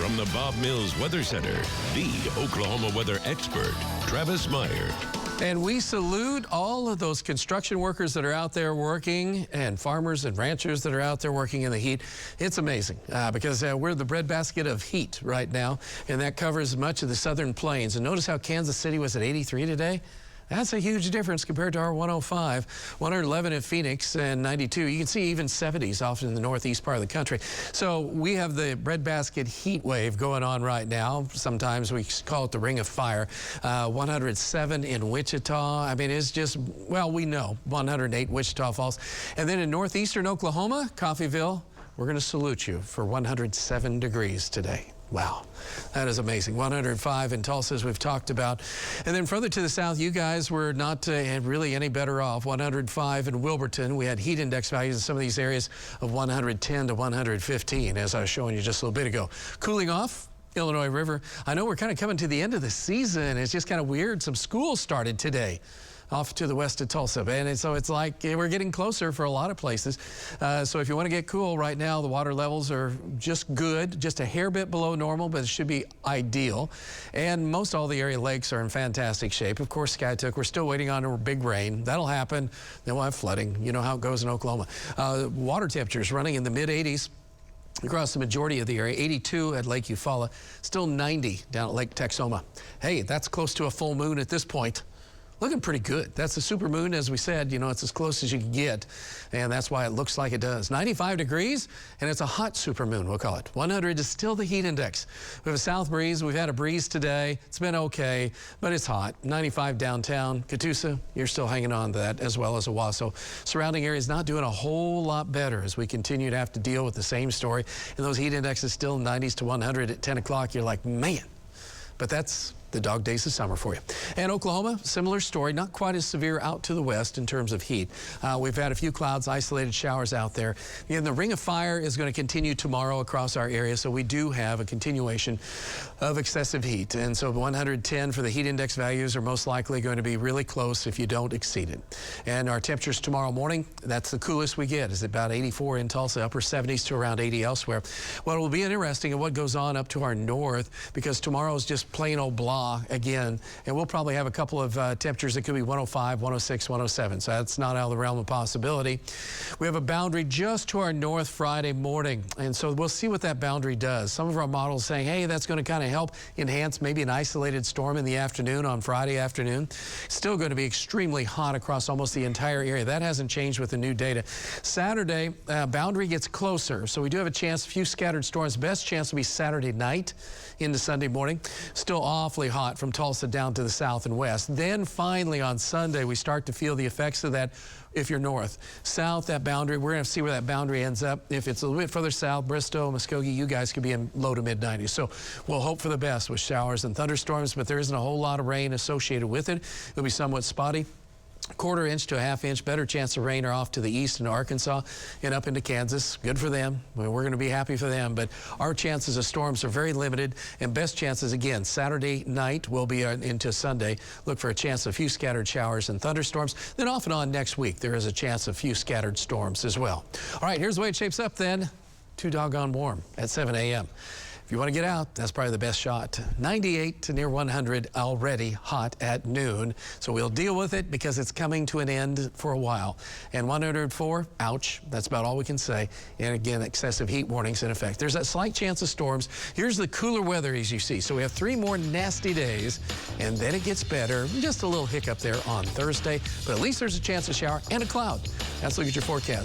From the Bob Mills Weather Center, the Oklahoma weather expert, Travis Meyer. And we salute all of those construction workers that are out there working and farmers and ranchers that are out there working in the heat. It's amazing because we're the breadbasket of heat right now, and that covers much of the southern plains. And notice how Kansas City was at 83 today. That's a huge difference compared to our 105, 111 at Phoenix, and 92. You can see even 70s off in the northeast part of the country. So we have the breadbasket heat wave going on right now. Sometimes we call it the ring of fire. 107 in Wichita. I mean, it's just, well, we know 108 Wichita Falls. And then in northeastern Oklahoma, Coffeyville, we're going to salute you for 107 degrees today. Wow, that is amazing. 105 in Tulsa, as we've talked about. And then further to the south, you guys were not really any better off. 105 in Wilburton. We had heat index values in some of these areas of 110 to 115, as I was showing you just a little bit ago. Cooling off. Illinois River. I know we're kind of coming to the end of the season. It's just kind of weird. Some schools started today off to the west of Tulsa. And so it's like we're getting closer for a lot of places. So if you want to get cool right now, the water levels are just good, just a hair bit below normal, but it should be ideal. And most all the area lakes are in fantastic shape. Of course, Skytook, we're still waiting on a big rain. That'll happen. Then we'll have flooding. You know how it goes in Oklahoma. Water temperatures running in the mid 80s. Across the majority of the area, 82 at Lake Eufaula, still 90 down at Lake Texoma. Hey, that's close to a full moon at this point. Looking pretty good. That's a super moon, as we said. You know, it's as close as you can get, and that's why it looks like it does. 95 degrees, and it's a hot super moon, we'll call it. 100 is still the heat index. We have a south breeze. We've had a breeze today. It's been okay, but it's hot. 95 downtown. Catoosa, you're still hanging on to that, as well as Owasso. Surrounding areas not doing a whole lot better as we continue to have to deal with the same story. And those heat indexes still 90s to 100 at 10 o'clock. You're like, man. But that's the dog days of summer for you. And Oklahoma, similar story, not quite as severe out to the west in terms of heat. We've had a few clouds, isolated showers out there. And the ring of fire is going to continue tomorrow across our area, so we do have a continuation of excessive heat. And so 110 for the heat index values are most likely going to be really close if you don't exceed it. And our temperatures tomorrow morning, that's the coolest we get, is about 84 in Tulsa, upper 70s to around 80 elsewhere. Well, it will be interesting in what goes on up to our north, because tomorrow is just plain old blah again, and we'll probably have a couple of temperatures that could be 105, 106, 107, so that's not out of the realm of possibility. We have a boundary just to our north Friday morning, and so we'll see what that boundary does. Some of our models saying, hey, that's going to kind of help enhance maybe an isolated storm in the afternoon on Friday afternoon. Still going to be extremely hot across almost the entire area. That hasn't changed with the new data. Saturday, boundary gets closer, so we do have a chance, a few scattered storms. Best chance will be Saturday night into Sunday morning. Still awfully hot from Tulsa down to the south and west. Then finally on Sunday, we start to feel the effects of that if you're north. South, that boundary, we're going to see where that boundary ends up. If it's a little bit further south, Bristow, Muskogee, you guys could be in low to mid 90s. So we'll hope for the best with showers and thunderstorms, but there isn't a whole lot of rain associated with it. It'll be somewhat spotty. Quarter inch to a half inch, better chance of rain are off to the east into Arkansas and up into Kansas. Good for them. We're going to be happy for them, but our chances of storms are very limited, and best chances, again, Saturday night will be into Sunday. Look for a chance of a few scattered showers and thunderstorms. Then off and on next week, there is a chance of a few scattered storms as well. All right, here's the way it shapes up then. Too doggone warm at 7 a.m. If you want to get out, that's probably the best shot. 98 to near 100 already hot at noon. So we'll deal with it because it's coming to an end for a while. And 104, ouch, that's about all we can say. And again, excessive heat warnings in effect. There's that slight chance of storms. Here's the cooler weather as you see. So we have 3 more nasty days, and then it gets better. Just a little hiccup there on Thursday, but at least there's a chance of shower and a cloud. Let's look at your forecast.